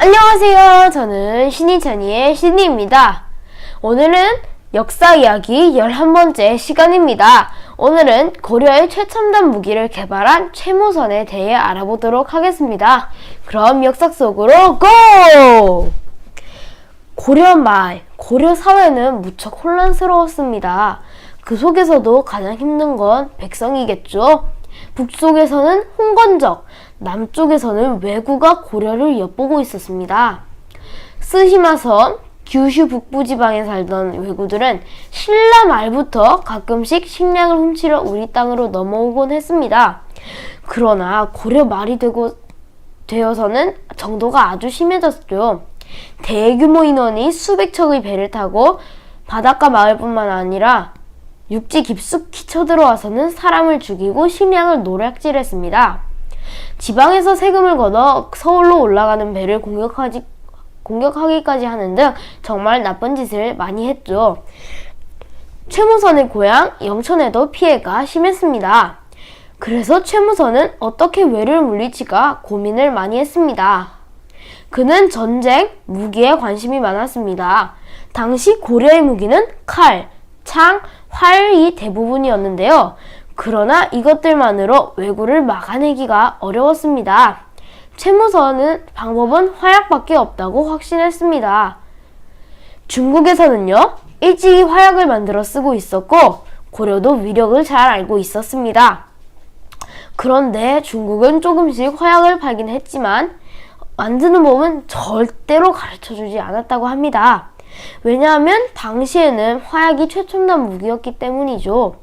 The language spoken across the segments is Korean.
안녕하세요. 저는 신이찬이의 신이입니다. 오늘은 역사 이야기 11번째 시간입니다. 오늘은 고려의 최첨단 무기를 개발한 최무선에 대해 알아보도록 하겠습니다. 그럼 역사 속으로 고! 고려 말, 고려 사회는 무척 혼란스러웠습니다. 그 속에서도 가장 힘든 건 백성이겠죠. 북쪽에서는 홍건적, 남쪽에서는 왜구가 고려를 엿보고 있었습니다. 스시마섬, 규슈 북부 지방에 살던 왜구들은 신라 말부터 가끔씩 식량을 훔치러 우리 땅으로 넘어오곤 했습니다. 그러나 고려 말이 되어서는 정도가 아주 심해졌죠. 대규모 인원이 수백 척의 배를 타고 바닷가 마을뿐만 아니라 육지 깊숙이 쳐들어와서는 사람을 죽이고 식량을 노략질했습니다. 지방에서 세금을 걷어 서울로 올라가는 배를 공격하기까지 하는 등 정말 나쁜 짓을 많이 했죠. 최무선의 고향 영천에도 피해가 심했습니다. 그래서 최무선은 어떻게 왜를 물리칠까 고민을 많이 했습니다. 그는 전쟁, 무기에 관심이 많았습니다. 당시 고려의 무기는 칼, 창, 활이 대부분이었는데요. 그러나 이것들만으로 왜구를 막아내기가 어려웠습니다. 최무선은 방법은 화약밖에 없다고 확신했습니다. 중국에서는요, 일찍이 화약을 만들어 쓰고 있었고 고려도 위력을 잘 알고 있었습니다. 그런데 중국은 조금씩 화약을 팔긴 했지만 만드는 법은 절대로 가르쳐주지 않았다고 합니다. 왜냐하면 당시에는 화약이 최첨단 무기였기 때문이죠.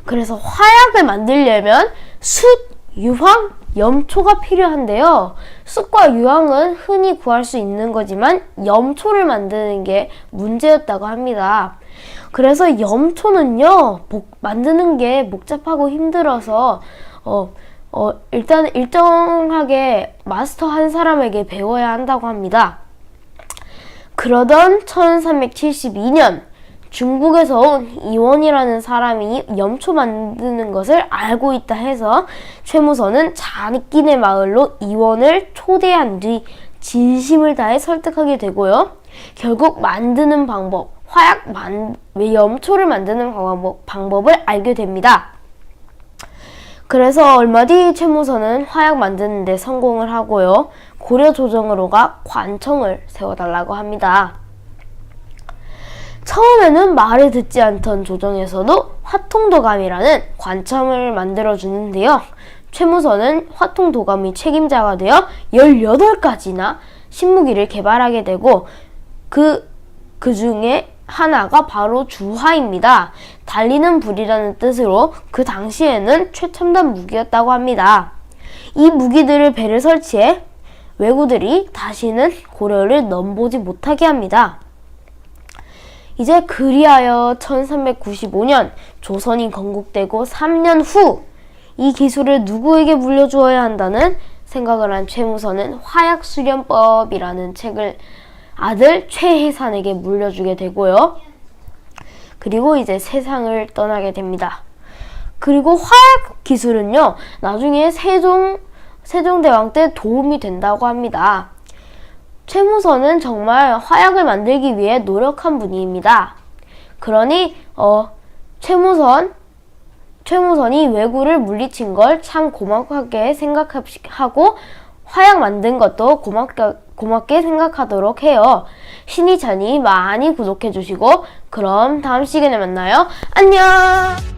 그래서 화약을 만들려면 숯, 유황, 염초가 필요한데요. 숯과 유황은 흔히 구할 수 있는 거지만 염초를 만드는 게 문제였다고 합니다. 그래서 염초는요, 만드는 게 복잡하고 힘들어서 일단 일정하게 마스터한 사람에게 배워야 한다고 합니다. 그러던 1372년 중국에서 온 이원이라는 사람이 염초 만드는 것을 알고 있다 해서 최무선은 자기네 마을로 이원을 초대한 뒤 진심을 다해 설득하게 되고요. 결국 만드는 방법, 염초를 만드는 방법을 알게 됩니다. 그래서 얼마 뒤 최무선은 화약 만드는 데 성공을 하고요. 고려 조정으로 가 관청을 세워달라고 합니다. 처음에는 말을 듣지 않던 조정에서도 화통도감이라는 관청을 만들어 주는데요. 최무선은 화통도감의 책임자가 되어 18가지나 신무기를 개발하게 되고 그 중에 하나가 바로 주화입니다. 달리는 불이라는 뜻으로 그 당시에는 최첨단 무기였다고 합니다. 이 무기들을 배를 설치해 왜구들이 다시는 고려를 넘보지 못하게 합니다. 이제 그리하여 1395년 조선이 건국되고 3년 후 이 기술을 누구에게 물려주어야 한다는 생각을 한 최무선은 화약수련법이라는 책을 아들 최해산에게 물려주게 되고요. 그리고 이제 세상을 떠나게 됩니다. 그리고 화약 기술은요, 나중에 세종대왕 때 도움이 된다고 합니다. 최무선은 정말 화약을 만들기 위해 노력한 분입니다. 그러니 최무선이 왜구를 물리친 걸 참 고맙게 생각하고 화약 만든 것도 고맙게 생각하도록 해요. 신이찬이 많이 구독해주시고 그럼 다음 시간에 만나요. 안녕!